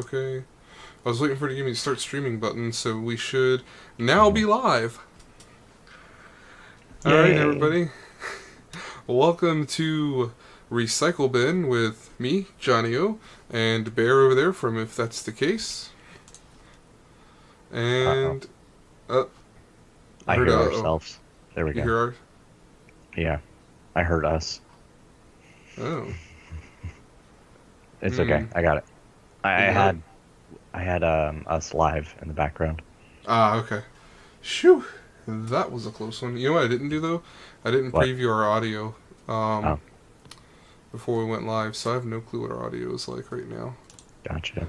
Okay. I was waiting for it to give me the start streaming button, so we should now be live. Alright, Yay! everybody. Welcome to Recycle Bin with me, Johnnie O, and Bear over there from If That's the Case. Uh-oh. And, I I heard hear uh-oh. ourselves. There we You go. hear our... Yeah. I heard us. Oh. It's okay. I got it. I, You I got it? had I had us live in the background. Ah, okay. Shoo! That was a close one. You know what I didn't do, though? I didn't What? preview our audio, Oh, before we went live, so I have no clue what our audio is like right now. gotcha.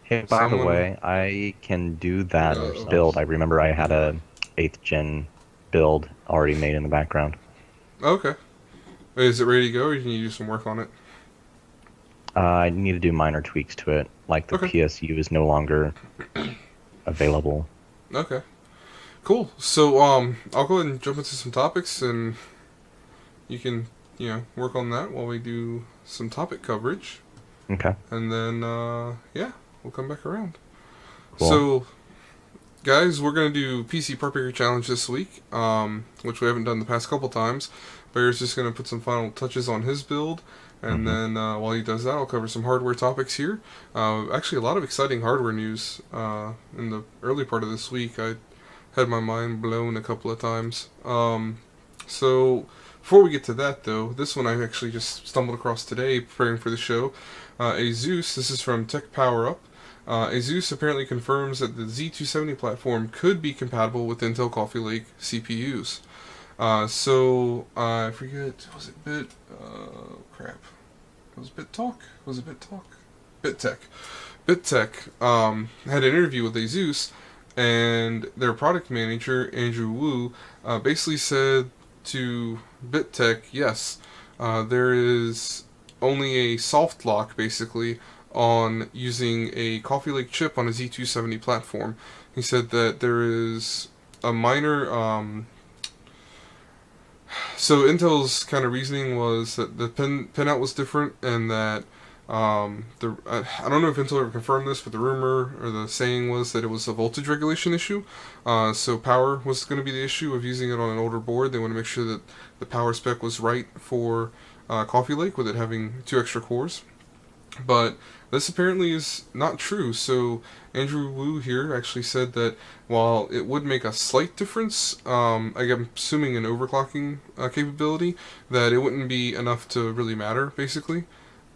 Hey, by the Someone... way, I can do that Uh-oh. build. I remember I had a 8th gen build already made in the background. Okay. Is it ready to go, or do you need to do some work on it? I need to do minor tweaks to it, like the Okay. PSU is no longer available. Okay. Cool. So, I'll go ahead and jump into some topics, and you can, work on that while we do some topic coverage. Okay, And then, yeah, we'll come back around. cool. So, guys, we're going to do PC Part Picker Challenge this week, which we haven't done the past couple times. Bear's just going to put some final touches on his build, and then while he does that, I'll cover some hardware topics here. Actually, a lot of exciting hardware news in the early part of this week. I had my mind blown a couple of times. So, before we get to that, though, this one I actually just stumbled across today preparing for the show. Asus, this is from Tech Power Up. Asus apparently confirms that the Z270 platform could be compatible with Intel Coffee Lake CPUs. I forget, was it crap. Was it BitTalk? Was it BitTalk? BitTech. BitTech had an interview with Asus, and their product manager, Andrew Wu, basically said to BitTech, yes, there is only a soft lock, basically, on using a Coffee Lake chip on a Z270 platform. He said that there is a minor... So Intel's kind of reasoning was that the pinout was different, and that I don't know if Intel ever confirmed this, but the rumor or the saying was that it was a voltage regulation issue. So power was going to be the issue of using it on an older board. They want to make sure that the power spec was right for Coffee Lake, with it having 2 extra cores. But this apparently is not true. So Andrew Wu here actually said that while it would make a slight difference, I'm assuming an overclocking capability, that it wouldn't be enough to really matter, basically.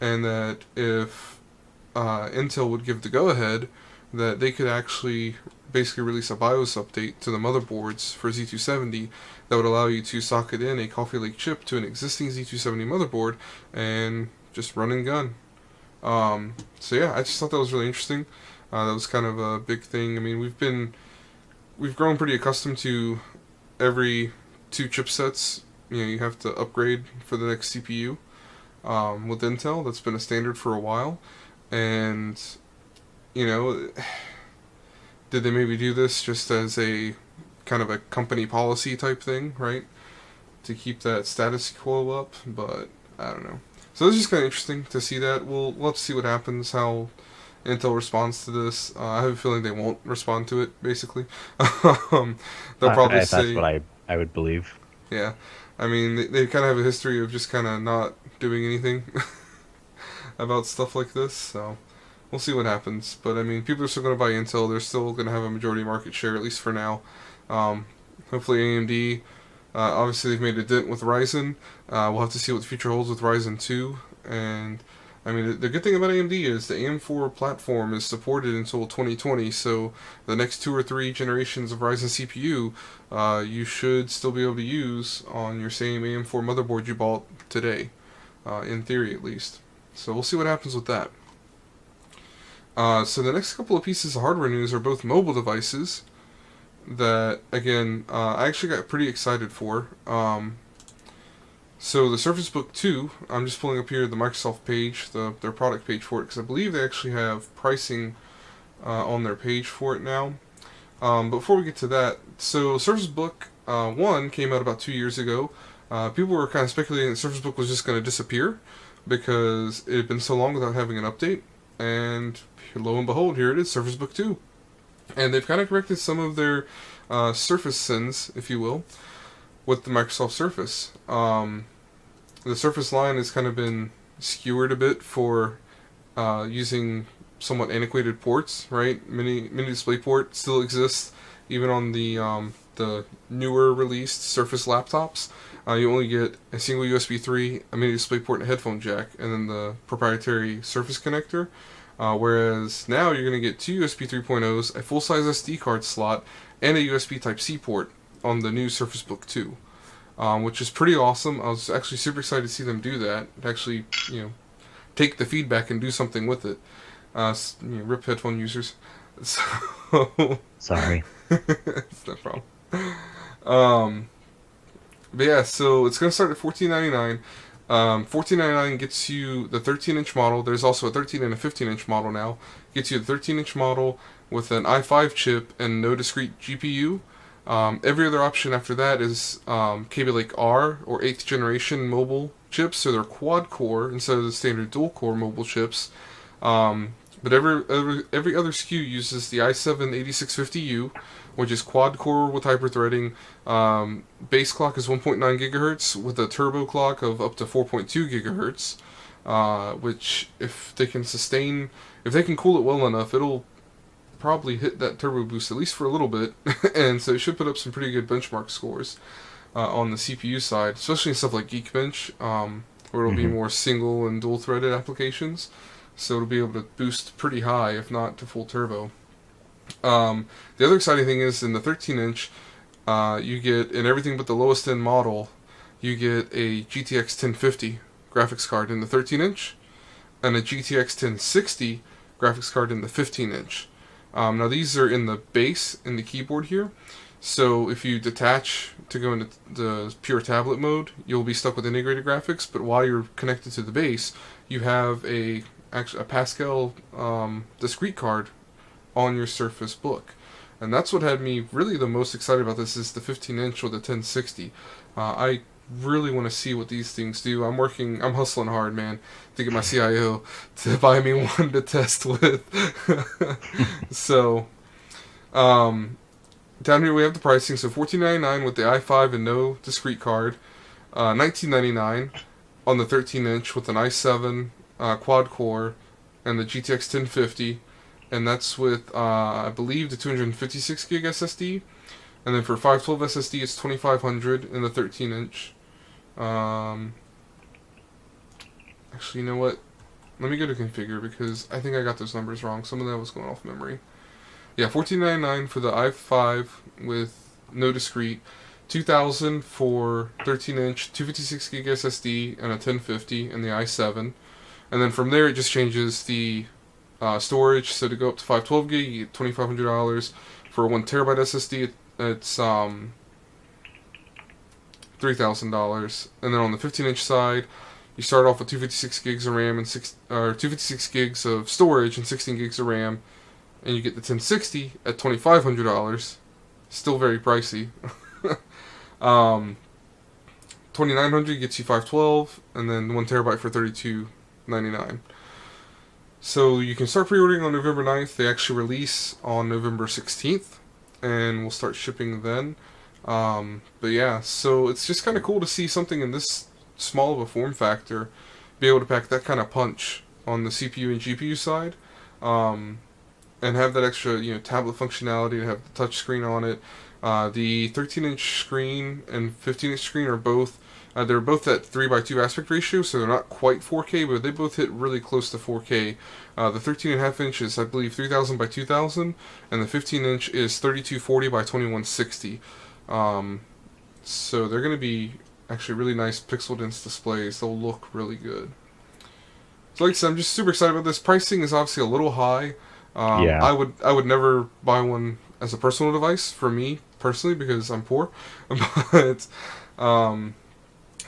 And that if Intel would give the go-ahead, that they could actually basically release a BIOS update to the motherboards for Z270 that would allow you to socket in a Coffee Lake chip to an existing Z270 motherboard and just run and gun. So yeah, I just thought that was really interesting. That was kind of a big thing. I mean, we've grown pretty accustomed to every 2 chipsets, you have to upgrade for the next CPU. With Intel, that's been a standard for a while. And, did they maybe do this just as a kind of a company policy type thing, right? To keep that status quo up, but I don't know. So it's just kind of interesting to see that. We'll have to see what happens, how Intel responds to this. I have a feeling they won't respond to it, basically. They'll probably That's say... what I would believe. Yeah. I mean, they kind of have a history of just kind of not doing anything about stuff like this, so we'll see what happens. But, I mean, people are still going to buy Intel. They're still going to have a majority market share, at least for now. Hopefully AMD... obviously, they've made a dent with Ryzen. We'll have to see what the future holds with Ryzen 2. And, I mean, the good thing about AMD is the AM4 platform is supported until 2020. So, the next 2 or 3 generations of Ryzen CPU, you should still be able to use on your same AM4 motherboard you bought today. In theory, at least. So, we'll see what happens with that. So, the next couple of pieces of hardware news are both mobile devices that, again, I actually got pretty excited for. So the Surface Book 2, I'm just pulling up here the Microsoft page, their product page for it, because I believe they actually have pricing on their page for it now. But before we get to that, so Surface Book 1 came out about 2 years ago. People were kind of speculating that Surface Book was just going to disappear because it had been so long without having an update. and lo and behold, here it is, Surface Book 2. And they've kind of corrected some of their Surface sins, if you will, with the Microsoft Surface. The Surface line has kind of been skewered a bit for using somewhat antiquated ports, right? Mini DisplayPort still exists even on the newer released Surface laptops. You only get a single USB 3, a mini DisplayPort, and a headphone jack, and then the proprietary Surface connector. Whereas now you're going to get two USB 3.0s, a full-size SD card slot, and a USB Type-C port on the new Surface Book 2, which is pretty awesome. I was actually super excited to see them do that, actually, take the feedback and do something with it. Rip headphone users. So Sorry. it's no problem. But yeah, so it's going to start at $14.99. $14.99 gets you the 13-inch model. There's also a 13 and a 15-inch model now. Gets you the 13-inch model with an i5 chip and no discrete GPU. Every other option after that is Kaby Lake R or 8th generation mobile chips, so they're quad-core instead of the standard dual-core mobile chips. But every other SKU uses the i7-8650U, which is quad-core with hyper-threading. Base clock is 1.9 gigahertz with a turbo clock of up to 4.2 gigahertz, which if they can cool it well enough, it'll probably hit that turbo boost at least for a little bit, and so it should put up some pretty good benchmark scores on the CPU side, especially in stuff like Geekbench, where it'll be more single and dual-threaded applications. So it'll be able to boost pretty high, if not to full turbo. The other exciting thing is in the 13-inch, you get, in everything but the lowest end model, you get a GTX 1050 graphics card in the 13-inch, and a GTX 1060 graphics card in the 15-inch. Now these are in the base, in the keyboard here, so if you detach to go into the pure tablet mode, you'll be stuck with integrated graphics, but while you're connected to the base, you have a Pascal discrete card on your Surface Book. And that's what had me really the most excited about this, is the 15-inch or the 1060. I really want to see what these things do. I'm hustling hard, man, to get my CIO to buy me one to test with. So, down here we have the pricing. So $14.99 with the i5 and no discrete card. $19.99 on the 13-inch with an i7 quad core and the GTX 1050, and that's with I believe the 256 gig SSD, and then for 512 SSD it's 2500 in the 13-inch. Actually, you know what? Let me go to configure, because I think I got those numbers wrong. Some of that was going off memory. Yeah, $14.99 for the i5 with no discrete, $2,000 for 13-inch, 256 gig SSD, and a 1050 and the i7. And then from there, it just changes the storage. So to go up to 512 gig, you get $2,500. For a 1 terabyte SSD, it's $3,000. And then on the 15-inch side, you start off with 256 gigs of RAM and 256 gigs of storage and 16 gigs of RAM, and you get the 1060 at $2,500. Still very pricey. 2900 gets you 512, and then 1 terabyte for $32.99. So you can start pre-ordering on November 9th. They actually release on November 16th, and we'll start shipping then. But yeah, so it's just kind of cool to see something in this small of a form factor be able to pack that kind of punch on the CPU and GPU side, and have that extra, tablet functionality to have the touch screen on it. The 13-inch screen and 15-inch screen are both they're both at 3:2 aspect ratio, so they're not quite 4K, but they both hit really close to 4K. The 13.5 inch is, I believe, 3000 by 2000, and the 15-inch is 3240 by 2160. So they're going to be actually really nice pixel dense displays. They'll look really good. So like I said, I'm just super excited about this. Pricing is obviously a little high. Yeah. I would never buy one as a personal device for me personally, because I'm poor. But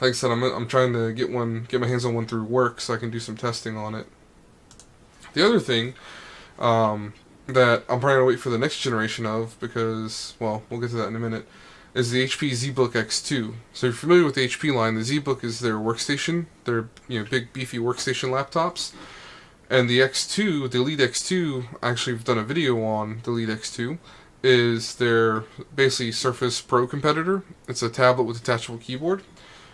like I said, I'm trying to get my hands on one through work so I can do some testing on it. The other thing that I'm probably gonna wait for the next generation of, because, well, we'll get to that in a minute, is the HP ZBook X2. So if you're familiar with the HP line, the ZBook is their workstation, their big beefy workstation laptops. And the X2, the Elite X2, actually I've done a video on the Elite X2, is their basically Surface Pro competitor. It's a tablet with detachable keyboard.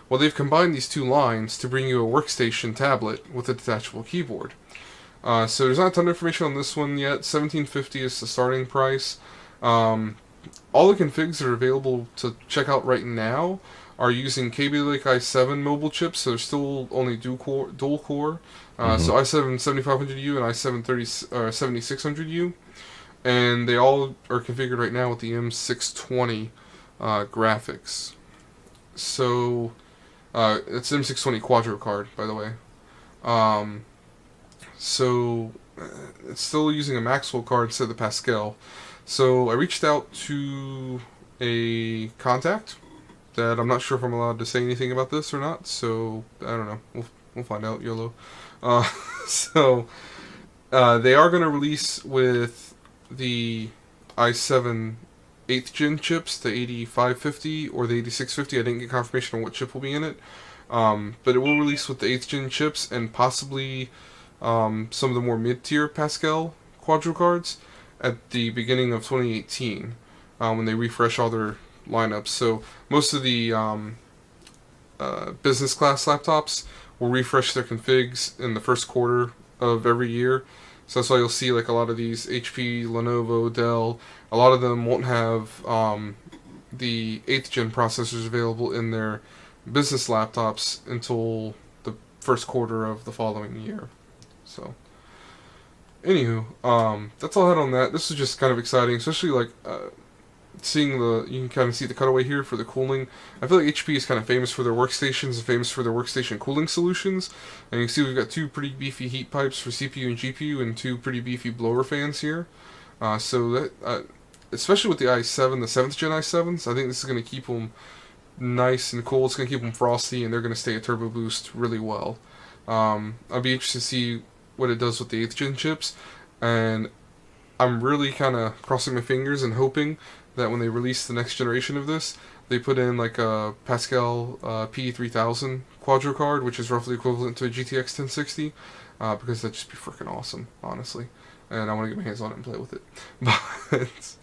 Well, they've combined these two lines to bring you a workstation tablet with a detachable keyboard. So there's not a ton of information on this one yet. $17.50 is the starting price. All the configs that are available to check out right now are using Kaby Lake i7 mobile chips, so they're still only dual core. So i7 7500U and i7 7600U, and they all are configured right now with the M620 graphics. So it's M620 Quadro card, by the way. So it's still using a Maxwell card instead of the Pascal. So I reached out to a contact that I'm not sure if I'm allowed to say anything about this or not. So I don't know. We'll find out. YOLO. So they are going to release with the i7 8th gen chips, the 8550 or the 8650. I didn't get confirmation on what chip will be in it. But it will release with the 8th gen chips and possibly some of the more mid-tier Pascal Quadro cards at the beginning of 2018 when they refresh all their lineups. So most of the business class laptops will refresh their configs in the first quarter of every year. So that's why you'll see like a lot of these HP, Lenovo, Dell, a lot of them won't have the 8th gen processors available in their business laptops until the first quarter of the following year. So, anywho, that's all I had on that. This is just kind of exciting, especially like seeing you can kind of see the cutaway here for the cooling. I feel like HP is kind of famous for their workstations and famous for their workstation cooling solutions. And you can see we've got two pretty beefy heat pipes for CPU and GPU and two pretty beefy blower fans here. So that, especially with the i7, the 7th gen i7s, I think this is going to keep them nice and cool. It's going to keep them frosty, and they're going to stay at turbo boost really well. I'll be interested to see what it does with the 8th gen chips, and I'm really kind of crossing my fingers and hoping that when they release the next generation of this, they put in like a Pascal P3000 Quadro card, which is roughly equivalent to a GTX 1060, because that'd just be freaking awesome, honestly. And I want to get my hands on it and play with it. But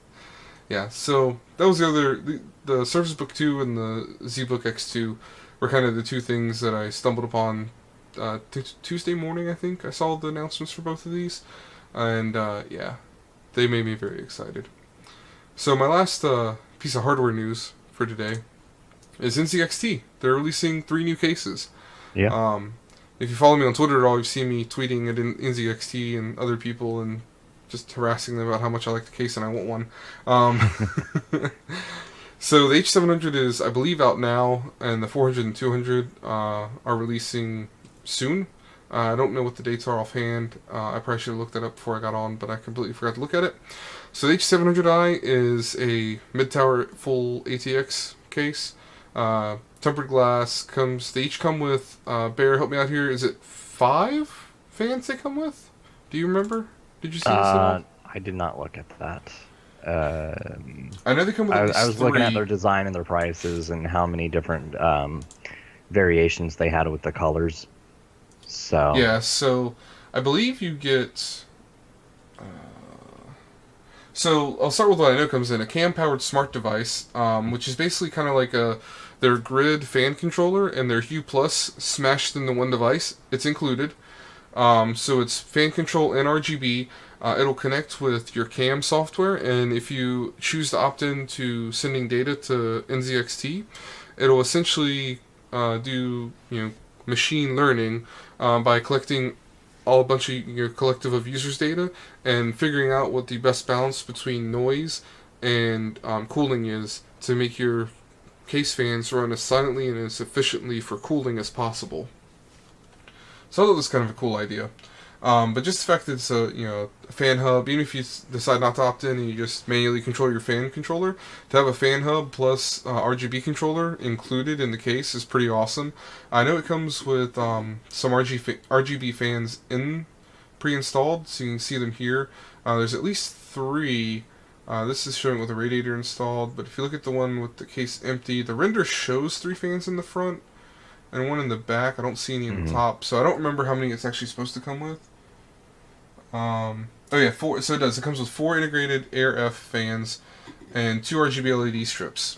yeah, so that was the Surface Book 2 and the ZBook X2 were kind of the two things that I stumbled upon Tuesday morning, I think. I saw the announcements for both of these, and yeah, they made me very excited. So my last piece of hardware news for today is NZXT. They're releasing 3 new cases. Yeah. If you follow me on Twitter at all, you've seen me tweeting at NZXT and other people and just harassing them about how much I like the case and I want one. So the H700 is, I believe, out now, and the 400 and 200 are releasing soon. I don't know what the dates are offhand. I probably should have looked that up before I got on, but I completely forgot to look at it. So the H700i is a mid-tower full ATX case. Tempered glass comes. They each come with. Bear, help me out here. Is it 5 fans they come with? Do you remember? Did you see this at all? I did not look at that. I know they come with. I was looking at their design and their prices and how many different variations they had with the colors. So yeah, so I believe you get. So I'll start with what I know comes in: a cam-powered smart device, which is basically kind of like their grid fan controller and their Hue Plus smashed into one device. It's included. So it's fan control and RGB. It'll connect with your cam software, and if you choose to opt in to sending data to NZXT, it'll essentially do machine learning by collecting a bunch of your collective of users' data and figuring out what the best balance between noise and cooling is to make your case fans run as silently and as efficiently for cooling as possible. So I thought it was kind of a cool idea. But just the fact that it's a fan hub, even if you decide not to opt in and you just manually control your fan controller, to have a fan hub plus RGB controller included in the case is pretty awesome. I know it comes with some RGB fans pre-installed, so you can see them here. There's at least 3. This is showing with a radiator installed, but if you look at the one with the case empty, the render shows 3 fans in the front and 1 in the back. I don't see any in the top, so I don't remember how many it's actually supposed to come with. Oh yeah, four. So it does. It comes with 4 integrated Air F fans and 2 RGB LED strips.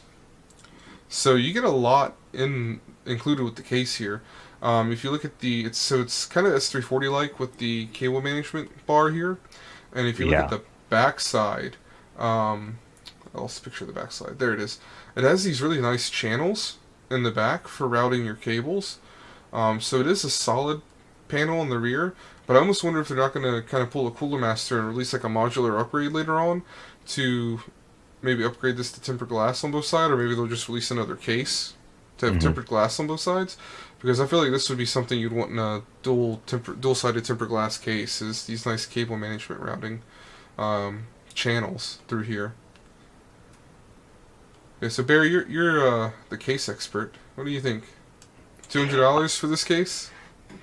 So you get a lot included with the case here. If you look at it's kind of S340 like with the cable management bar here, and if you look at Yeah. the back side, I'll picture the back side. There it is. It has these really nice channels in the back for routing your cables. So it is a solid panel in the rear, but I almost wonder if they're not going to kind of pull a Cooler Master and release like a modular upgrade later on to maybe upgrade this to tempered glass on both sides, or maybe they'll just release another case to have Hmm. tempered glass on both sides. Because I feel like this would be something you'd want in a dual-sided tempered glass case, is these nice cable management routing channels through here. Yeah, so Barry, you're the case expert. What do you think? $200 for this case?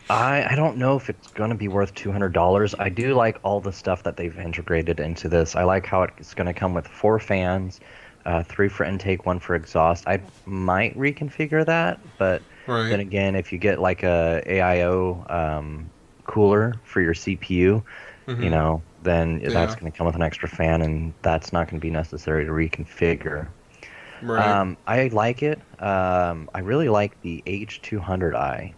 I don't know if it's going to be worth $200. I do like all the stuff that they've integrated into this. I like how it's going to come with 4 fans, 3 for intake, 1 for exhaust. I might reconfigure that, but then Right. again, if you get like a AIO cooler for your CPU, Mm-hmm. then that's Yeah. going to come with an extra fan, and that's not going to be necessary to reconfigure. Right. I like it. I really like the H200i.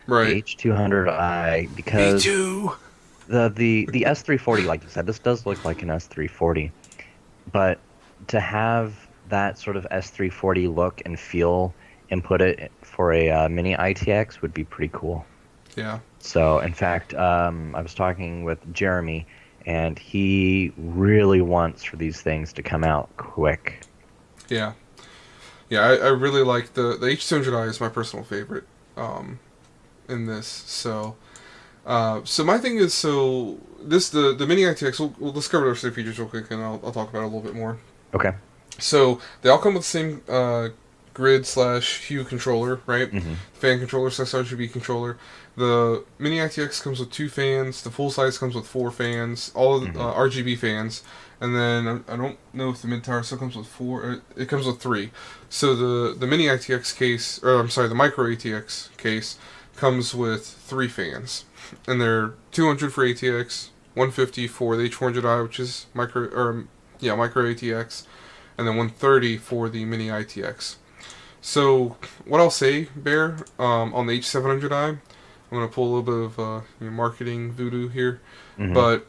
The Right. H200i Me because too. the S340, like you said, this does look like an S340, but to have that sort of S340 look and feel and put it for a mini ITX would be pretty cool. Yeah. So, in fact, I was talking with Jeremy, and he really wants for these things to come out quick. Yeah. Yeah. I really like the H200i is my personal favorite in this. So my thing is, the mini ITX. We'll discover those features real quick, and I'll talk about it a little bit more. Okay. So they all come with the same grid slash hue controller, right? Hmm. Fan controller slash RGB controller. The mini ITX comes with 2 fans. The full size comes with 4 fans. All of the Hmm. RGB fans, and then I don't know if the mid tower still comes with 4. It comes with 3. So the mini ITX case, or I'm sorry, the micro ATX case comes with 3 fans, and they're 200 for ATX, 150 for the H400i, which is micro ATX, and then 130 for the mini ITX. So what I'll say, Bear, on the H700i, I'm gonna pull a little bit of marketing voodoo here, Hmm. but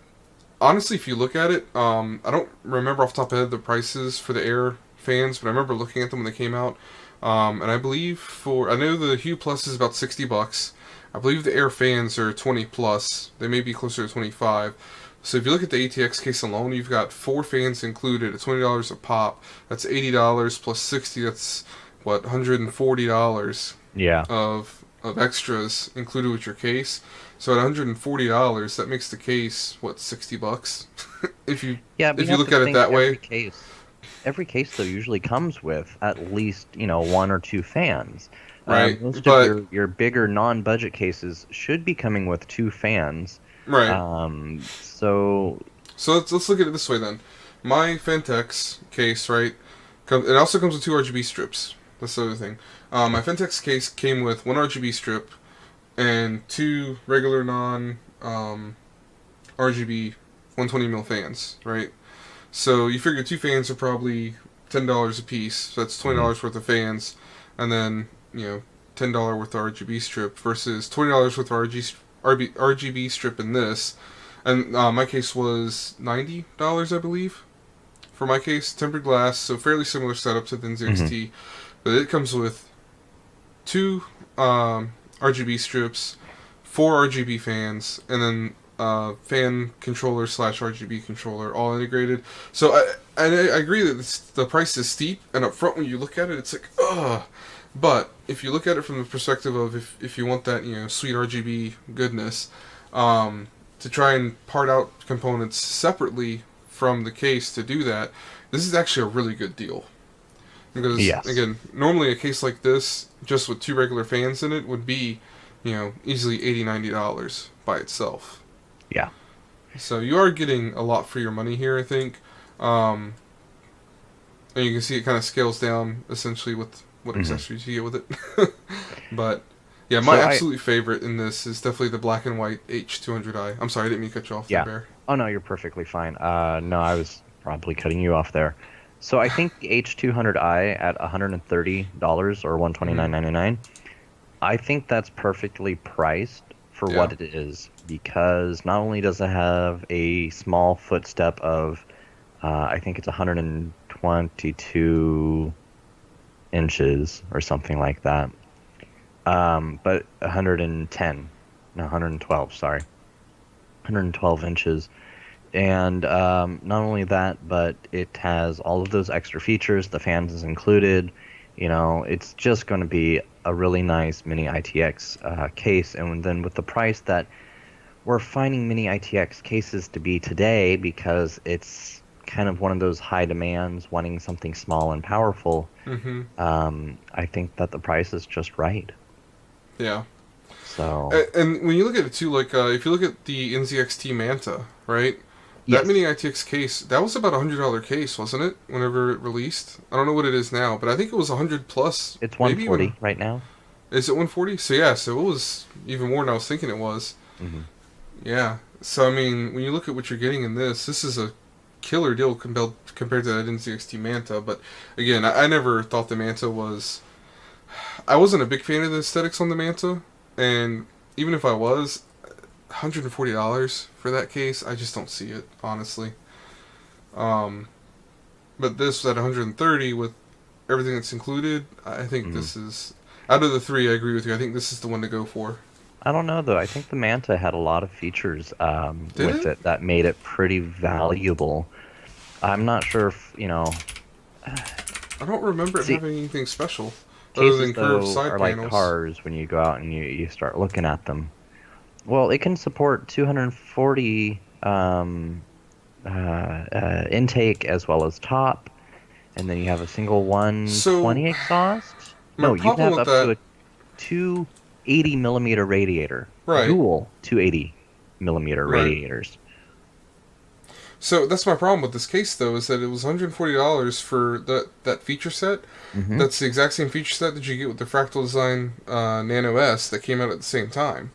honestly, if you look at it, I don't remember off the top of my head the prices for the Air fans, but I remember looking at them when they came out, and I know the Hue Plus is about $60. I believe the Air fans are 20 plus. They may be closer to 25. So if you look at the ATX case alone, you've got 4 fans included at $20 a pop. That's $80 plus 60. That's what, $140 Yeah. of extras included with your case. So at $140, that makes the case what, $60 Yeah, but if you you have look to at it think that way. every case though usually comes with at least 1 or 2 fans. Right, Most of but your bigger non-budget cases should be coming with 2 fans. right. So So let's look at it this way then. My Fentex case, right? It also comes with 2 RGB strips. That's the other thing. My Fentex case came with 1 RGB strip and 2 regular non RGB 120 mil fans, right? So you figure 2 fans are probably $10 a piece. So that's mhm. $20 worth of fans, and then $10 worth of RGB strip versus $20 worth of RGB strip in this. And my case was $90, I believe, for my case. Tempered glass, so fairly similar setup to the Mhm. NZXT, but it comes with 2 RGB strips, 4 RGB fans, and then fan controller slash RGB controller all integrated. So I agree that the price is steep, and up front when you look at it, it's like ugh. But if you look at it from the perspective of if you want that sweet RGB goodness, to try and part out components separately from the case to do that, this is actually a really good deal. Because Yes. again, normally a case like this, just with 2 regular fans in it, would be, easily $80-$90 by itself. Yeah. So you are getting a lot for your money here, I think. Um, and you can see it kind of scales down essentially with what Mhm. accessories you get with it. But Yeah, my So absolute favorite in this is definitely the black and white H200i. I'm sorry, I didn't mean to cut you off there, yeah. Bear. Oh no, you're perfectly fine. No, I was probably cutting you off there. So I think the H200i at $130 or Hmm. 129.99. I think that's perfectly priced for Yeah. what it is because not only does it have a small footstep of, I think it's 122 inches or something like that, but 110, no, 112, sorry, 112 inches. And not only that, but it has all of those extra features. The fans is included. You know, it's just going to be a really nice mini ITX case. And then with the price that we're finding mini ITX cases to be today, because it's kind of one of those high demands, wanting something small and powerful, Hmm. I think that the price is just right. Yeah. So, And when you look at it too, like if you look at the NZXT Manta, right? That yes, mini ITX case, that was about $100 case, wasn't it? Whenever it released, I don't know what it is now, but I think it was 100 plus, it's maybe even. 140 right now. Is it 140? So yeah, so it was even more than I was thinking it was. Hmm. Yeah. So I mean, when you look at what you're getting in this is a killer deal compared to that NZXT Manta. But again, I never thought the Manta was. I wasn't a big fan of the aesthetics on the Manta, and even if I was, $140 for that case, I just don't see it honestly. Um, but this at 130 with everything that's included, I think Hmm. this is out of the three. I agree with you. I think this is the one to go for. I don't know though. I think the Manta had a lot of features Did with it? it that made it pretty valuable. I'm not sure if, I don't remember it see, having anything special other cases than curved though side are like panels. cars when you go out and you start looking at them. Well, it can support 240 intake as well as top, and then you have a single So 120 exhaust. my No, you can problem have with up to that, a 280 millimeter radiator, right, dual 280 millimeter right. radiators. So that's my problem with this case though, is that it was $140 for that feature set. Hmm. That's the exact same feature set that you get with the Fractal Design Nano S that came out at the same time.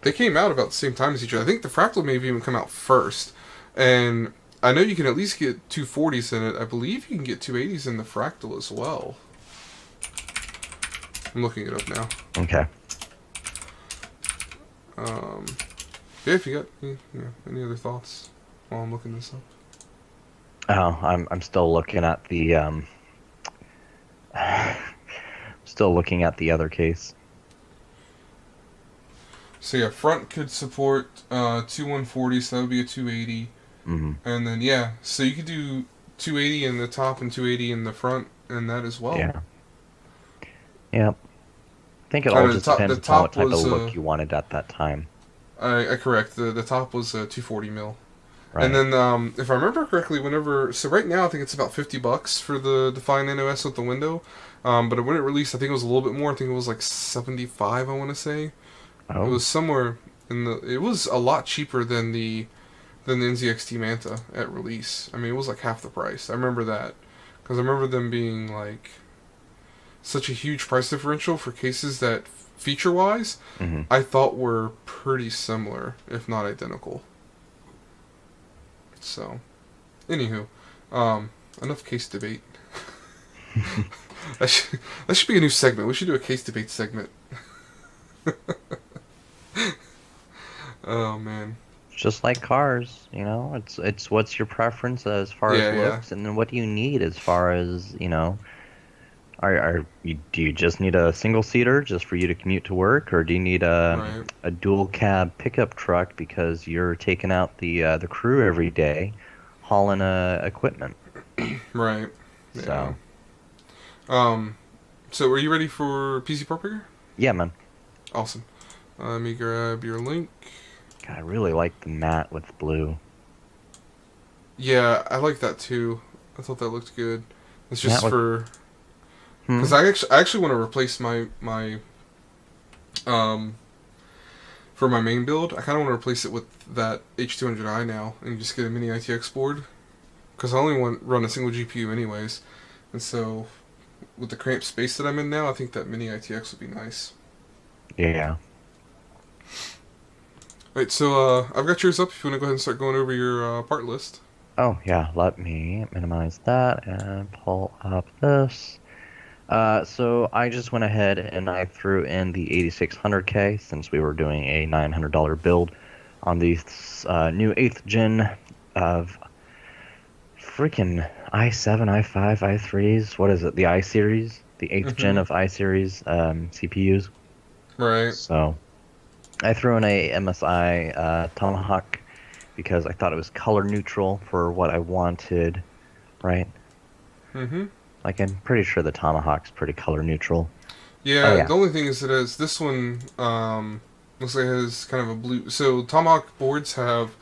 They came out about the same time as each other. I think the Fractal may have even come out first, and I know you can at least get 240s in it. I believe you can get 280s in the Fractal as well. I'm looking it up now. Okay. Um, yeah, if you got any other thoughts while I'm looking this up. Oh, I'm still looking at the still looking at the other case. So yeah, front could support two 140s, so that would be a 280. Hmm. And then yeah, so you could do 280 in the top and 280 in the front, and that as well. Yeah. Yeah. I think it I all know just the depends upon what top type of was look you wanted at that time. I correct the top was 240 mil. And Right. then, if I remember correctly, so right now I think it's about $50 for the Define NOS with the window. But when it released, I think it was a little bit more. I think it was like 75. I want to say it Oh. was somewhere in the. It was a lot cheaper than the NZXT Manta at release. I mean, it was like half the price. I remember that because I remember them being like such a huge price differential for cases that feature wise Hmm. I thought were pretty similar, if not identical. So, anywho, enough case debate. That should be a new segment. We should do a case debate segment. Oh man. Just like cars, it's what's your preference as far as Yeah, yeah. looks, and then what do you need as far as, do you just need a single seater just for you to commute to work, or do you need Right. a dual cab pickup truck because you're taking out the crew every day, hauling equipment? Right. Yeah. So Um. So, are you ready for PC Pro Picker? yeah, man. Awesome. Let me grab your link. God, I really like the matte with blue. Yeah, I like that too. I thought that looked good. It's Matte just with for hmm. because I actually want to replace my um for my main build. I kind of want to replace it with that H200i now and just get a mini ITX board because I only want run a single GPU anyways, and so with the cramped space that I'm in now, I think that mini ITX would be nice. Yeah. Right, so I've got yours up if you want to go ahead and start going over your part list. Oh, yeah, let me minimize that and pull up this. So I just went ahead and I threw in the 8600K since we were doing a $900 build on the new 8th gen of freaking i7, i5, i3s. What is it? The i series, the 8th gen Mm-hmm. of i series CPUs. Right. So I threw in a MSI Tomahawk because I thought it was color neutral for what I wanted, right? Mm-hmm. Like I'm pretty sure the Tomahawk's pretty color neutral. Oh Yeah, yeah. the only thing is it has this one looks like it has kind of a blue. So Tomahawk boards have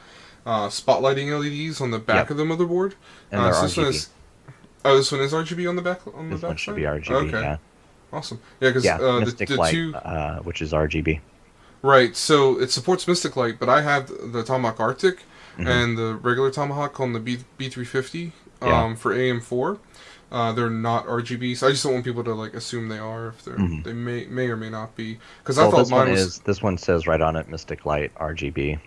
spotlighting LEDs on the back Yep. of the motherboard. And they're So this one RGB. is oh, this one is RGB on the This one back should side. be RGB, Okay, yeah. awesome. Yeah, because Yeah, Mystic the Light, two which is RGB. right. So it supports Mystic Light, but I have the Tomahawk Arctic Hmm. and the regular Tomahawk on the B350 Yeah. for AM4. They're not RGB, so I just don't want people to like assume they are if Hmm. they may or may not be. Because I Well, thought mine was this one says right on it Mystic Light RGB.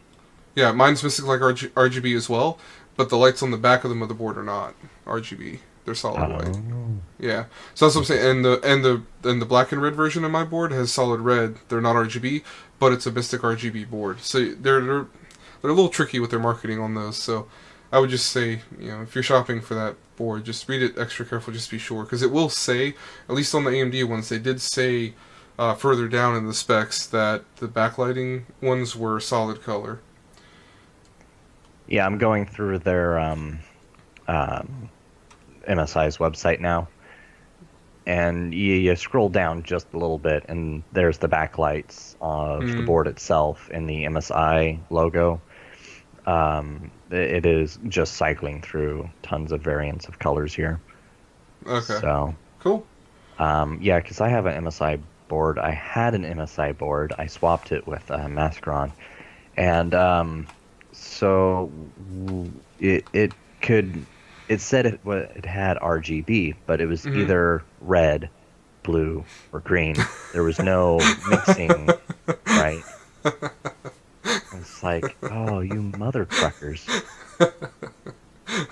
yeah, mine's Mystic like RGB as well, but the lights on the back of the motherboard are not RGB. They're solid white. Oh, Yeah, so that's what I'm saying. interesting. And the black and red version of my board has solid red. They're not RGB, but it's a Mystic RGB board. So they're a little tricky with their marketing on those. So I would just say, if you're shopping for that board, just read it extra careful, just be sure, because it will say, at least on the AMD ones, they did say further down in the specs that the backlighting ones were solid color. Yeah, I'm going through their um, MSI's website now, and you scroll down just a little bit, and there's the backlights of the Hmm. board itself in the MSI logo. It is just cycling through tons of variants of colors here. Okay. So, Cool. yeah, because I have an MSI board. I had an MSI board. I swapped it with Mascaron, and so it could. It said it had RGB, but it was Hmm. either red, blue, or green. There was no mixing, right? It's like, oh, you mother truckers.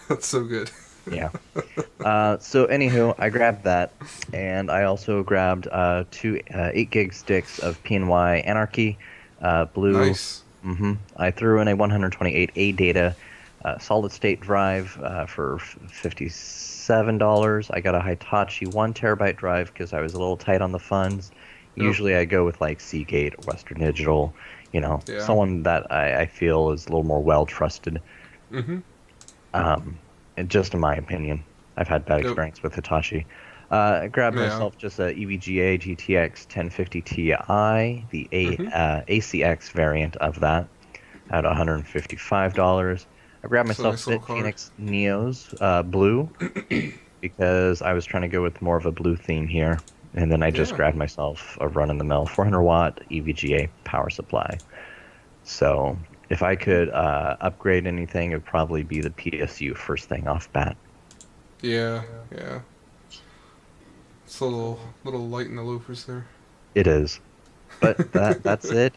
That's so good. Yeah. So anywho, I grabbed that, and I also grabbed two 8 gig sticks of PNY Anarchy, blue. Nice. I threw in a 128A data solid state drive for $57. I got a Hitachi 1 TB drive because I was a little tight on the funds. Yep. Usually I go with like Seagate or Western Digital, Yeah. someone that I feel is a little more well trusted. Hmm. And just in my opinion, I've had bad Yep. experience with Hitachi. I grabbed Yeah. myself just a EVGA GTX 1050 Ti, the Hmm. ACX variant of that, at $155. I grabbed It's a myself nice little Fit card. Phoenix Neos blue because I was trying to go with more of a blue theme here. And then I just Yeah. grabbed myself a run-of-the-mill 400-watt EVGA power supply. So if I could upgrade anything, it would probably be the PSU first thing off bat. Yeah. Yeah. It's a little light in the loafers there. It is. But that's it.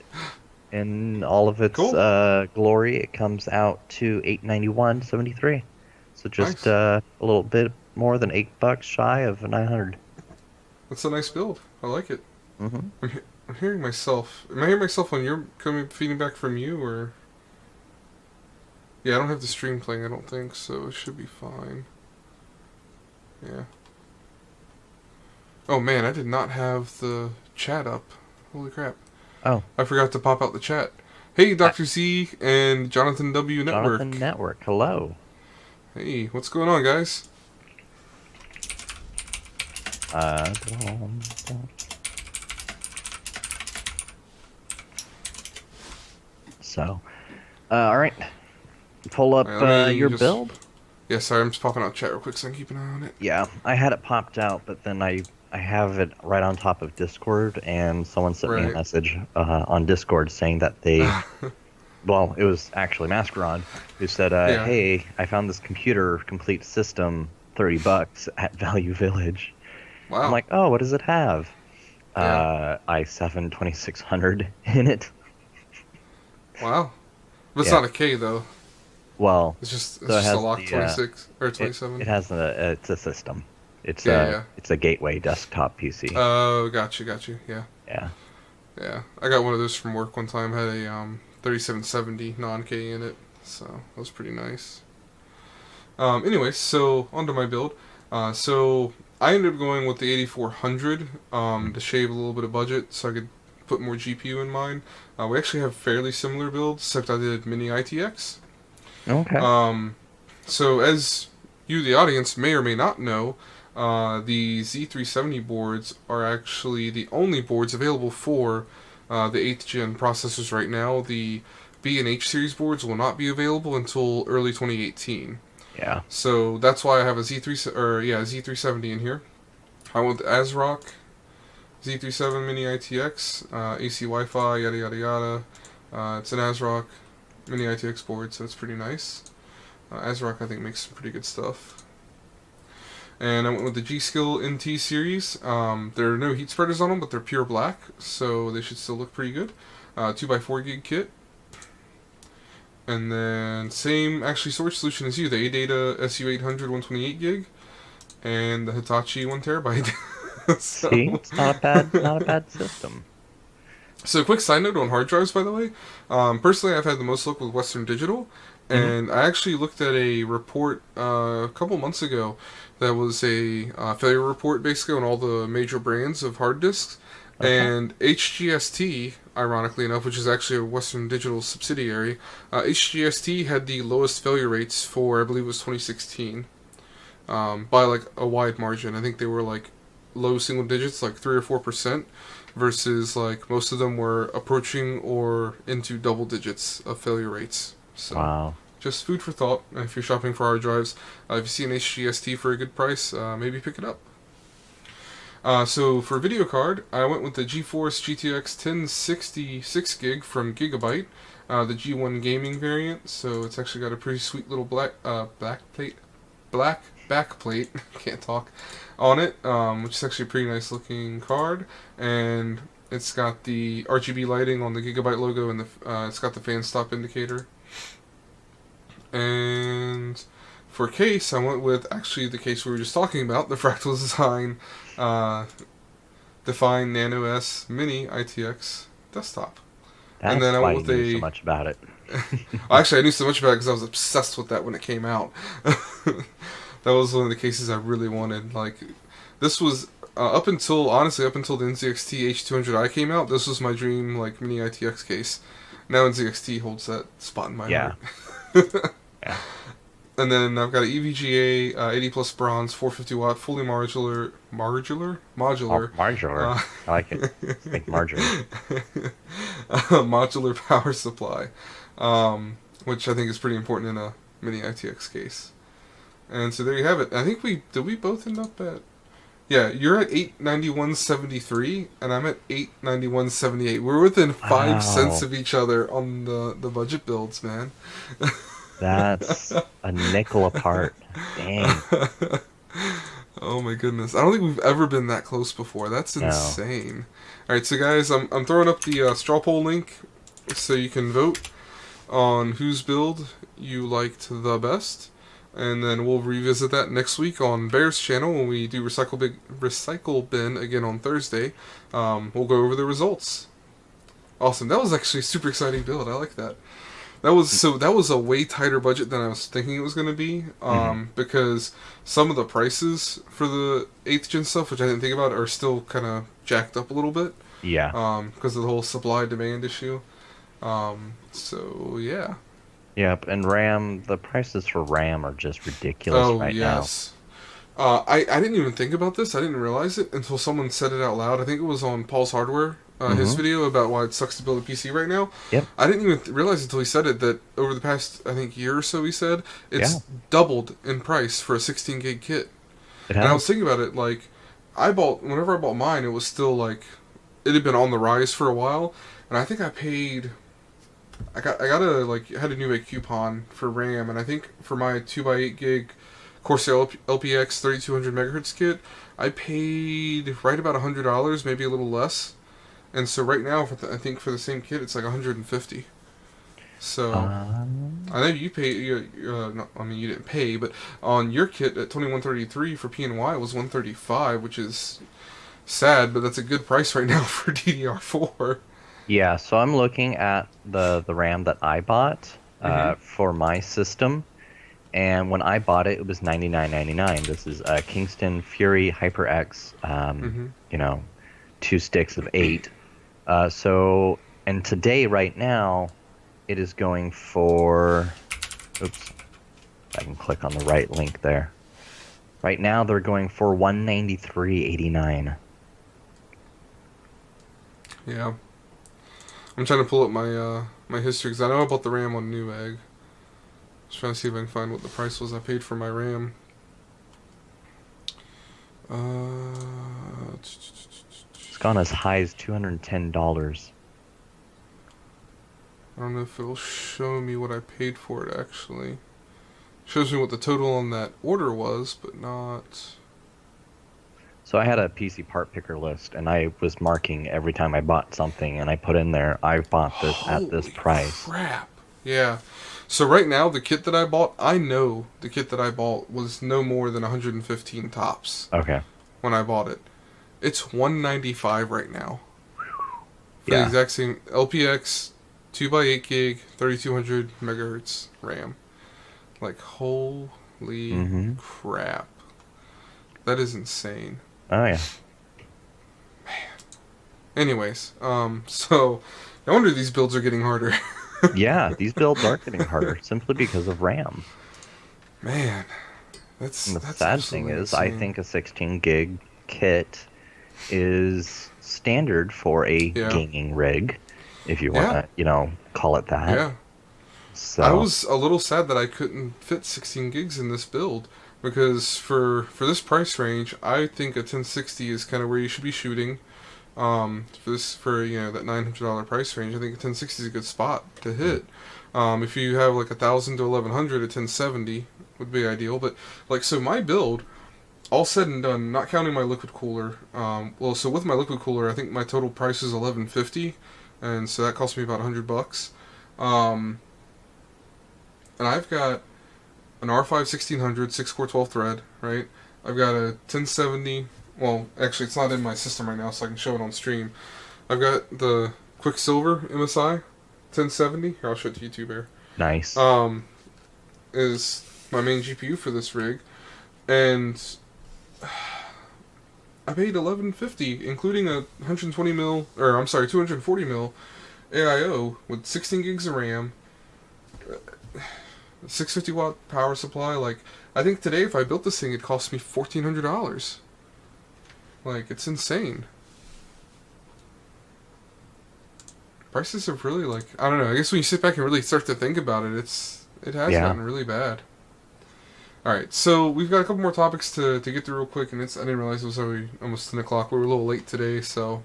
In all of its Cool. glory, it comes out to $891.73. So just Nice. a little bit more than $8 shy of 900. That's a nice build. I like it. Mm-hmm. I'm hearing myself. Am I hearing myself when you're coming feeding back from you, or? Yeah, I don't have the stream playing. I don't think so. It should be fine. Yeah. Oh man, I did not have the chat up. Holy crap! Oh, I forgot to pop out the chat. Hey, Dr. Z and Jonathan W Jonathan Network. Network. Hello. Hey, what's going on, guys? Uh, so, all right. Pull up Alright, let me your just- build. Yeah, sorry, I'm just popping out chat real quick so I can keep an eye on it. Yeah, I had it popped out, but then I have it right on top of Discord, and someone sent me a Right. message on Discord saying that they, well, it was actually Mascaron who said, Yeah. "Hey, I found this computer complete system, $30 at Value Village." Wow. I'm like, "Oh, what does it have?" Yeah. i7 2600 in it. Wow. But it's Yeah. not a K though. Well, It's so it just a has lock the 26 or it 27. has it's a system. It's Yeah, a yeah. it's a gateway desktop PC. Oh, got you. Yeah, Yeah. yeah. I got one of those from work one time. Had a 3770 non-K in it, so that was pretty nice. Anyway, so onto my build. So I ended up going with the 8400 to shave a little bit of budget, so I could put more GPU in mine. We actually have fairly similar builds, except I did mini ITX. Okay. Um, so as you, the audience, may or may not know, the Z370 boards are actually the only boards available for the 8th gen processors right now. The B and H series boards will not be available until early 2018. Yeah. So that's why I have a Z370 in here. I went with ASRock Z37 Mini ITX, AC Wi-Fi, yada yada yada. It's an ASRock Mini ITX board, so it's pretty nice. ASRock, I think, makes some pretty good stuff. And I went with the G-Skill NT series. There are no heat spreaders on them, but they're pure black, so they should still look pretty good. 2x4 gig kit. And then same actually storage solution as you, the ADATA SU800 128 gig, and the Hitachi 1 terabyte. So, See, it's not a bad system. so quick side note on hard drives, by the way. Personally, I've had the most luck with Western Digital, Hmm. and I actually looked at a report a couple months ago that was a failure report basically on all the major brands of hard disks. Okay. And HGST, ironically enough, which is actually a Western Digital subsidiary, HGST had the lowest failure rates for, I believe it was 2016, by like a wide margin. I think they were like low single digits, like 3 or 4%, versus like most of them were approaching or into double digits of failure rates. So Wow. just food for thought if you're shopping for hard drives. If you see an HGST for a good price, maybe pick it up. So for video card, I went with the GeForce GTX 1060 6 gig from Gigabyte, the G1 gaming variant. So it's actually got a pretty sweet little black back plate, can't talk, on it, which is actually a pretty nice looking card, and it's got the RGB lighting on the Gigabyte logo, and it's got the fan stop indicator. And for case, I went with actually the case we were just talking about, the Fractal Design Define Nano S Mini ITX desktop. And That's then I why went you with knew so a much about it. Actually, I knew so much about it because I was obsessed with that when it came out. That was one of the cases I really wanted. Like, this was up until the NZXT H200i came out. This was my dream, like, mini ITX case. Now NZXT holds that spot in my Yeah. heart. Yeah. And then I've got an EVGA 80 plus bronze, 450 watt, fully modular. Oh, margarine. I like it. Let's make margarine. Modular power supply, which I think is pretty important in a mini ITX case. And so there you have it. I think we both end up at, yeah, you're at 891.73 and I'm at 891.78. We're within 5 cents Wow. of each other on the budget builds, man. That's a nickel apart. Dang. Oh my goodness. I don't think we've ever been that close before. That's No. insane. Alright, so guys, I'm throwing up the Strawpoll link so you can vote on whose build you liked the best. And then we'll revisit that next week on Bear's channel when we do Recycle Bin again on Thursday. We'll go over the results. Awesome. That was actually a super exciting build. I like that. That was a way tighter budget than I was thinking it was going to be, because some of the prices for the 8th gen stuff, which I didn't think about, are still kind of jacked up a little bit, Yeah. because of the whole supply demand issue. So yeah. Yep. And RAM, the prices for RAM are just ridiculous Oh right yes. I didn't even think about this. I didn't realize it until someone said it out loud. I think it was on Paul's Hardware, now. his video about why it sucks to build a PC right now. Yep. I didn't even realize until he said it that over the past, I think, year or so, he said it's Yeah. doubled in price for a 16 gig kit. It And I was has. thinking about it, like, whenever I bought mine, it was still like, it had been on the rise for a while, and I think I paid, I had a Nuvei coupon for RAM, and I think for my 2x8 gig Corsair LPX 3200 megahertz kit, I paid right about $100, maybe a little less. And so right now, I think for the same kit, it's like 150. So I know you pay. No, I mean, you didn't pay, but on your kit at 2133 for PNY was 135, which is sad, but that's a good price right now for DDR4. Yeah, so I'm looking at the RAM that I bought Mm-hmm. for my system, and when I bought it, it was $99.99. This is a Kingston Fury HyperX, Mm-hmm. you know, 2 sticks of 8. So, and today, right now, it is going for, oops, I can click on the right link there. Right now, they're going for $193.89. Yeah, I'm trying to pull up my history because I know I bought the RAM on Newegg. Just trying to see if I can find what the price was I paid for my RAM. It's gone as high as $210. I don't know if it'll show me what I paid for it actually. Shows me what the total on that order was, but not. So I had a PC part picker list, and I was marking every time I bought something, and I put in there, I bought this at this Holy price. crap! Yeah. So right now, the kit that I bought, I know the kit that I bought was no more than 115 tops Okay. when I bought it. It's 195 right now for the Yeah. exact same LPX 2x8 gig 3200 megahertz RAM. Like holy Mm-hmm. crap, that is insane. Oh, yeah. Anyways, so no wonder these builds are getting harder. Yeah, these builds are getting harder simply because of RAM. Man, And the that's sad thing absolutely is, I insane. think a 16 gig kit is standard for a Yeah, gaming rig, if you want yeah, to, call it that. yeah. I So, was a little sad that I couldn't fit 16 gigs in this build because for this price range, I think a 1060 is kind of where you should be shooting. For that $900 price range, I think a 1060 is a good spot to hit. If you have like 1,000 to 1,100, a 1070 would be ideal. But like so, my build, all said and done, not counting my liquid cooler. So with my liquid cooler, I think my total price is 1150, and so that cost me about $100. Um, and I've got an R5 1600 6-core 12 thread, right? I've got a 1070. Well, actually, it's not in my system right now, so I can show it on stream. I've got the Quicksilver MSI 1070. Here, I'll show it to you too, Bear. nice. Is my main GPU for this rig, and I paid 1150, including a 120 mil, or I'm sorry, 240 mil AIO with 16 gigs of RAM, 650 watt power supply. Like, I think today if I built this thing, it cost me $1,400. Like, it's insane. Prices have really, like, I don't know. I guess when you sit back and really start to think about it, it has Yeah. gotten really bad. All right, so we've got a couple more topics to get through real quick, and I didn't realize it was already almost 10 o'clock. We were a little late today, so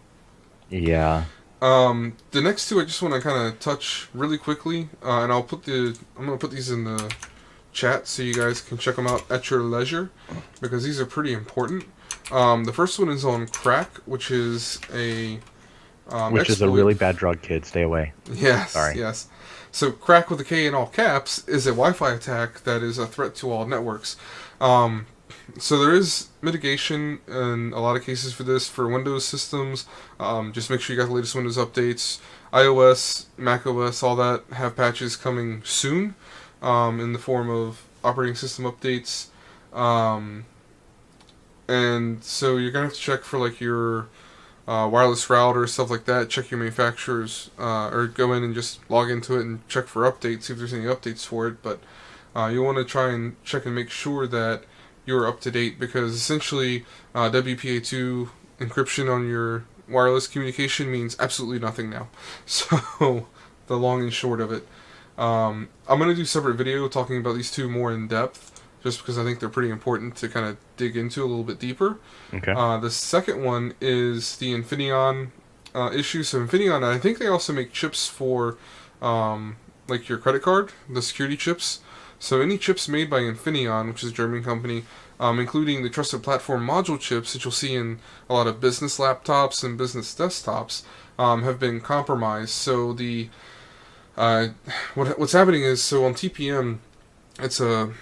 Yeah. the next two I just want to kind of touch really quickly, and I'm gonna put these in the chat so you guys can check them out at your leisure because these are pretty important. The first one is on crack, which is a Which is a exploit. really bad drug, kid. Stay away. Yes, Sorry. yes. So crack with a K in all caps is a Wi-Fi attack that is a threat to all networks. So there is mitigation in a lot of cases for this for Windows systems. Just make sure you got the latest Windows updates. iOS, macOS, all that have patches coming soon in the form of operating system updates. And so you're gonna have to check for like your wireless router, stuff like that. Check your manufacturers, or go in and just log into it and check for updates, see if there's any updates for it. But you want to try and check and make sure that you're up to date because essentially WPA2 encryption on your wireless communication means absolutely nothing now. So the long and short of it. I'm going to do a separate video talking about these two more in depth just because I think they're pretty important to kind of dig into a little bit deeper. Okay. The second one is the Infineon issue. So Infineon, I think they also make chips for like your credit card, the security chips. So any chips made by Infineon, which is a German company, including the trusted platform module chips that you'll see in a lot of business laptops and business desktops, have been compromised. So the what's happening is, so on TPM, it's a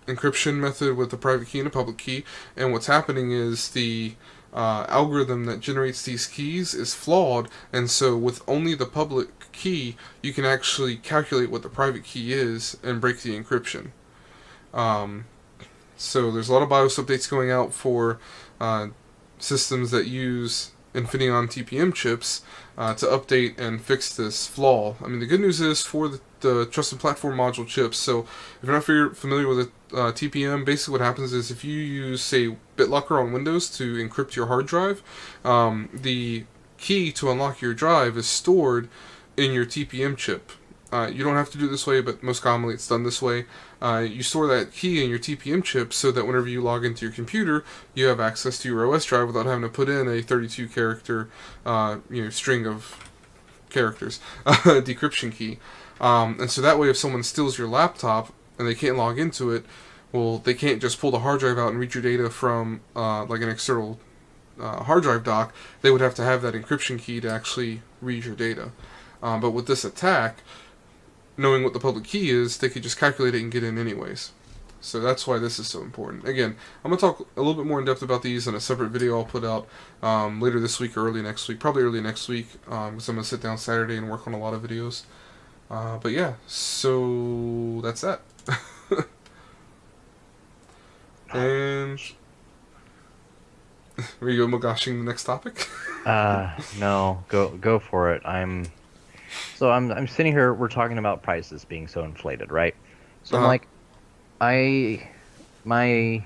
encryption method with a private key and a public key, and what's happening is the algorithm that generates these keys is flawed, and so with only the public key, you can actually calculate what the private key is and break the encryption. So there's a lot of BIOS updates going out for systems that use Infineon TPM chips to update and fix this flaw. I mean, the good news is for the trusted platform module chips. So if you're not familiar with TPM, basically what happens is if you use, say, BitLocker on Windows to encrypt your hard drive, the key to unlock your drive is stored in your TPM chip. You don't have to do it this way, but most commonly it's done this way. You store that key in your TPM chip so that whenever you log into your computer, you have access to your OS drive without having to put in a 32-character string of characters decryption key. And so that way, if someone steals your laptop and they can't log into it, well, they can't just pull the hard drive out and read your data from like an external hard drive dock. They would have to have that encryption key to actually read your data. But with this attack, knowing what the public key is, they could just calculate it and get in anyways. So that's why this is so important. Again, I'm going to talk a little bit more in depth about these in a separate video I'll put out later this week or early next week. Probably early next week, because I'm going to sit down Saturday and work on a lot of videos. But yeah, so that's that. And are you mogoshing the next topic? No, go for it. I'm sitting here, we're talking about prices being so inflated, right? So I'm like, my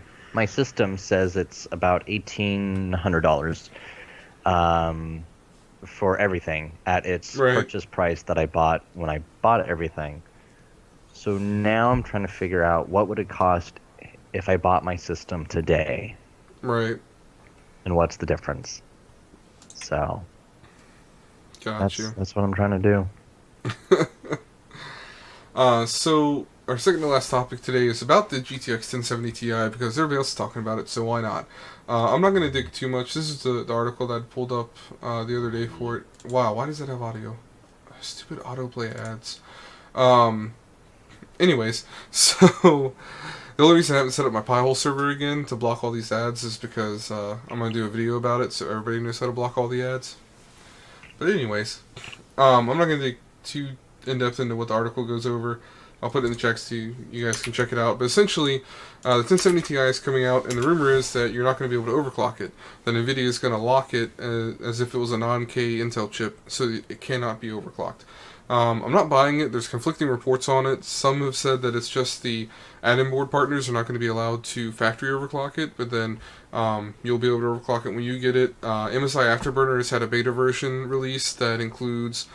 system says it's about $1,800 for everything at its purchase price that I bought when I bought everything. So now I'm trying to figure out what would it cost if I bought my system today. Right. And what's the difference? So Gotcha. That's what I'm trying to do. So our second to last topic today is about the GTX 1070 Ti because everybody else is talking about it, so why not? I'm not going to dig too much. This is the article that I pulled up the other day for it. Wow, why does that have audio? Stupid autoplay ads. Anyways, so the only reason I haven't set up my Pi-hole server again to block all these ads is because I'm going to do a video about it so everybody knows how to block all the ads. But anyways, I'm not going to dig too in-depth into what the article goes over. I'll put it in the checks so you guys can check it out. But essentially, the 1070 Ti is coming out, and the rumor is that you're not going to be able to overclock it. That NVIDIA is going to lock it as if it was a non-K Intel chip, so it cannot be overclocked. I'm not buying it. There's conflicting reports on it. Some have said that it's just the add-in board partners are not going to be allowed to factory overclock it, but then you'll be able to overclock it when you get it. MSI Afterburner has had a beta version release that includes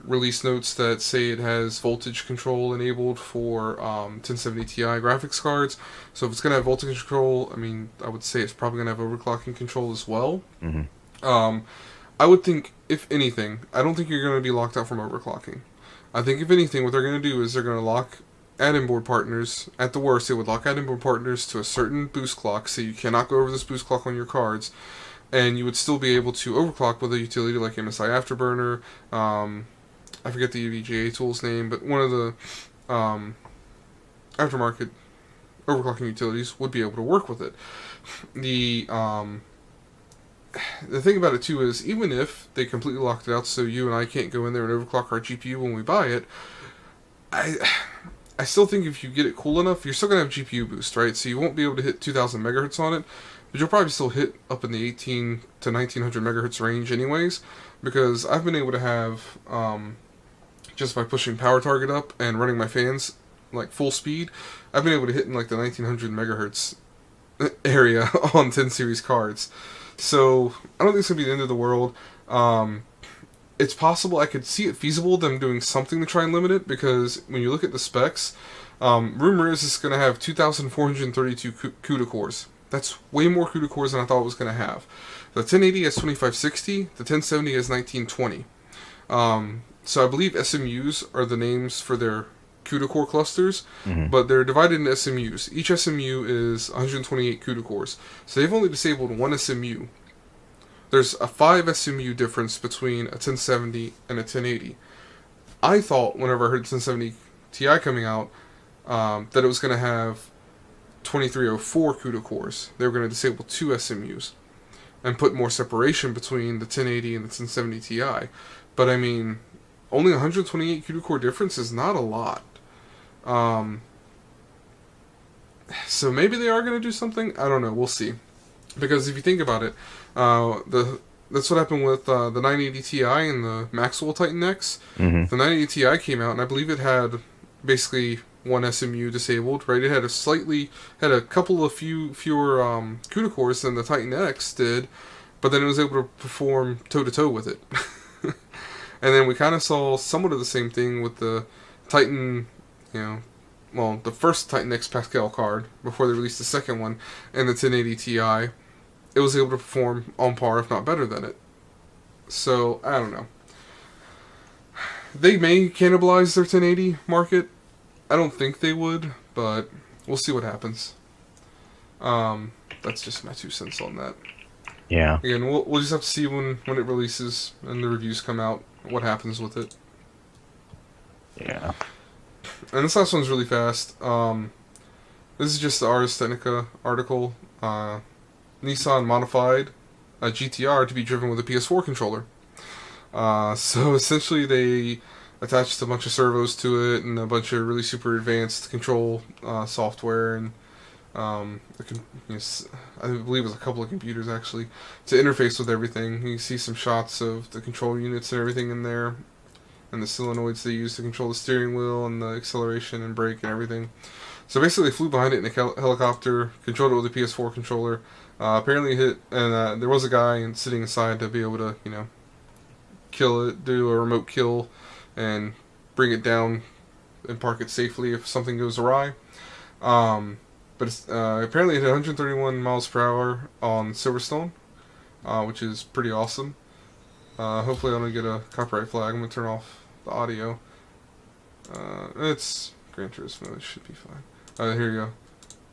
release notes that say it has voltage control enabled for 1070 Ti graphics cards. So if it's going to have voltage control, I mean, I would say it's probably going to have overclocking control as well. Mm-hmm. I would think, if anything, I don't think you're going to be locked out from overclocking. I think, if anything, what they're going to do is they're going to lock add-in board partners. At the worst, they would lock add-in board partners to a certain boost clock, so you cannot go over this boost clock on your cards, and you would still be able to overclock with a utility like MSI Afterburner. I forget the EVGA tool's name, but one of the aftermarket overclocking utilities would be able to work with it. The thing about it too is, even if they completely locked it out so you and I can't go in there and overclock our GPU when we buy it, I still think if you get it cool enough, you're still going to have GPU boost, right? So you won't be able to hit 2000 megahertz on it, but you'll probably still hit up in the 18 to 1900 megahertz range anyways, because I've been able to have, just by pushing power target up and running my fans like full speed, I've been able to hit in like the 1900 megahertz area on 10 series cards. So I don't think it's going to be the end of the world. It's possible, I could see it feasible, them doing something to try and limit it, because when you look at the specs, rumor is it's going to have 2,432 CUDA cores. That's way more CUDA cores than I thought it was going to have. The 1080 has 2560, the 1070 has 1920. So I believe SMUs are the names for their CUDA core clusters, but they're divided into SMUs. Each SMU is 128 CUDA cores. So they've only disabled one SMU. There's a 5 SMU difference between a 1070 and a 1080. I thought, whenever I heard 1070 Ti coming out, that it was going to have 2304 CUDA cores. They were going to disable 2 SMUs and put more separation between the 1080 and the 1070 Ti. But I mean, only 128 CUDA core difference is not a lot. So maybe they are going to do something. I don't know. We'll see. Because if you think about it, that's what happened with the 980 Ti and the Maxwell Titan X. The 980 Ti came out, and I believe it had basically one SMU disabled, right? It had a couple of fewer CUDA cores than the Titan X did, but then it was able to perform toe-to-toe with it. And then we kind of saw somewhat of the same thing with the Titan, the first Titan X Pascal card, before they released the second one, and the 1080 Ti. It was able to perform on par, if not better than it. So, I don't know. They may cannibalize their 1080 market. I don't think they would, but we'll see what happens. That's just my 2 cents on that. Yeah. Again, we'll just have to see when it releases and the reviews come out, what happens with it. Yeah. And this last one's really fast. This is just the Ars Technica article. Nissan modified a GTR to be driven with a PS4 controller. So essentially they attached a bunch of servos to it and a bunch of really super advanced control software and I believe it was a couple of computers actually to interface with everything. You can see some shots of the control units and everything in there, and the solenoids they use to control the steering wheel and the acceleration and brake and everything. So basically they flew behind it in a helicopter, controlled it with a PS4 controller. Apparently hit, and there was a guy sitting inside to be able to, kill it, do a remote kill, and bring it down and park it safely if something goes awry. But it's, apparently it hit 131 miles per hour on Silverstone, which is pretty awesome. Hopefully I don't get a copyright flag. I'm going to turn off the audio. It's Gran Turismo. It should be fine. Here you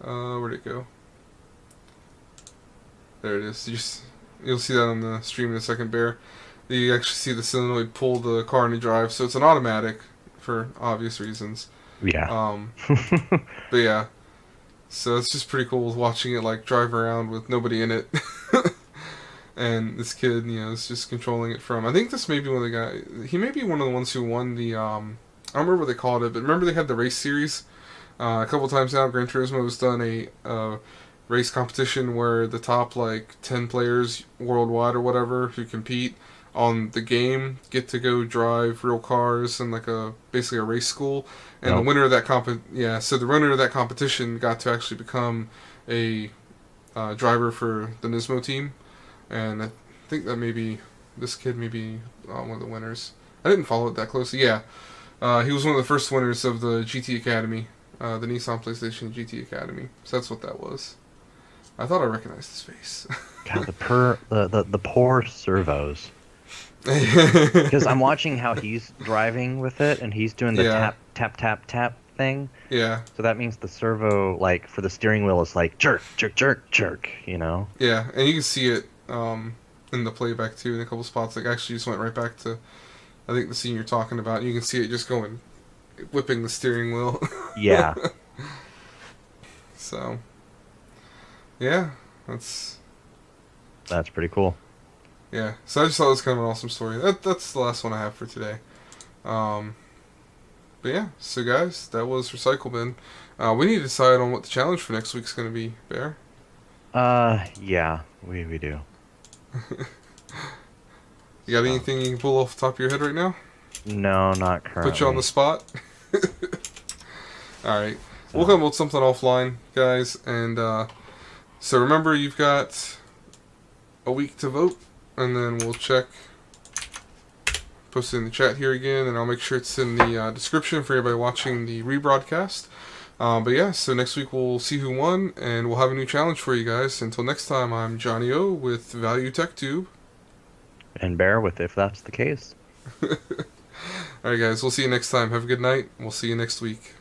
go. Where'd it go? There it is. You'll see that on the stream in a second, Bear. You actually see the solenoid pull the car into drive, so it's an automatic for obvious reasons. Yeah. But yeah. So it's just pretty cool watching it drive around with nobody in it. And this kid, is just controlling it from... I think this may be one of the guys... He may be one of the ones who won the... I don't remember what they called it, but remember they had the race series? A couple times now, Gran Turismo has done a race competition where the top 10 players worldwide or whatever who compete on the game get to go drive real cars in basically a race school, and the winner of that so the winner of that competition got to actually become a driver for the Nismo team, and I think that this kid may be one of the winners. I didn't follow it that closely. Yeah, he was one of the first winners of the GT Academy, the Nissan PlayStation GT Academy. So that's what that was. I thought I recognized his face. God, the poor servos. Because I'm watching how he's driving with it, and he's doing the tap thing. Yeah. So that means the servo, for the steering wheel, is jerk, jerk, jerk, jerk. Yeah, and you can see it in the playback too in a couple spots. Actually, just went right back to, I think, the scene you're talking about. You can see it just whipping the steering wheel. Yeah. So. Yeah, that's pretty cool. Yeah, so I just thought it was kind of an awesome story. That's the last one I have for today. But yeah, so guys, that was Recycle Bin. We need to decide on what the challenge for next week's going to be, Bear. Yeah, we do. You got anything you can pull off the top of your head right now? No, not currently. Put you on the spot? Alright, we'll come up with something offline, guys, and so remember, you've got a week to vote, and then we'll check, post it in the chat here again, and I'll make sure it's in the description for everybody watching the rebroadcast. But yeah, so next week we'll see who won, and we'll have a new challenge for you guys. Until next time, I'm Johnny O with Value Tech Tube. And Bear with If That's the Case. All right, guys. We'll see you next time. Have a good night. We'll see you next week.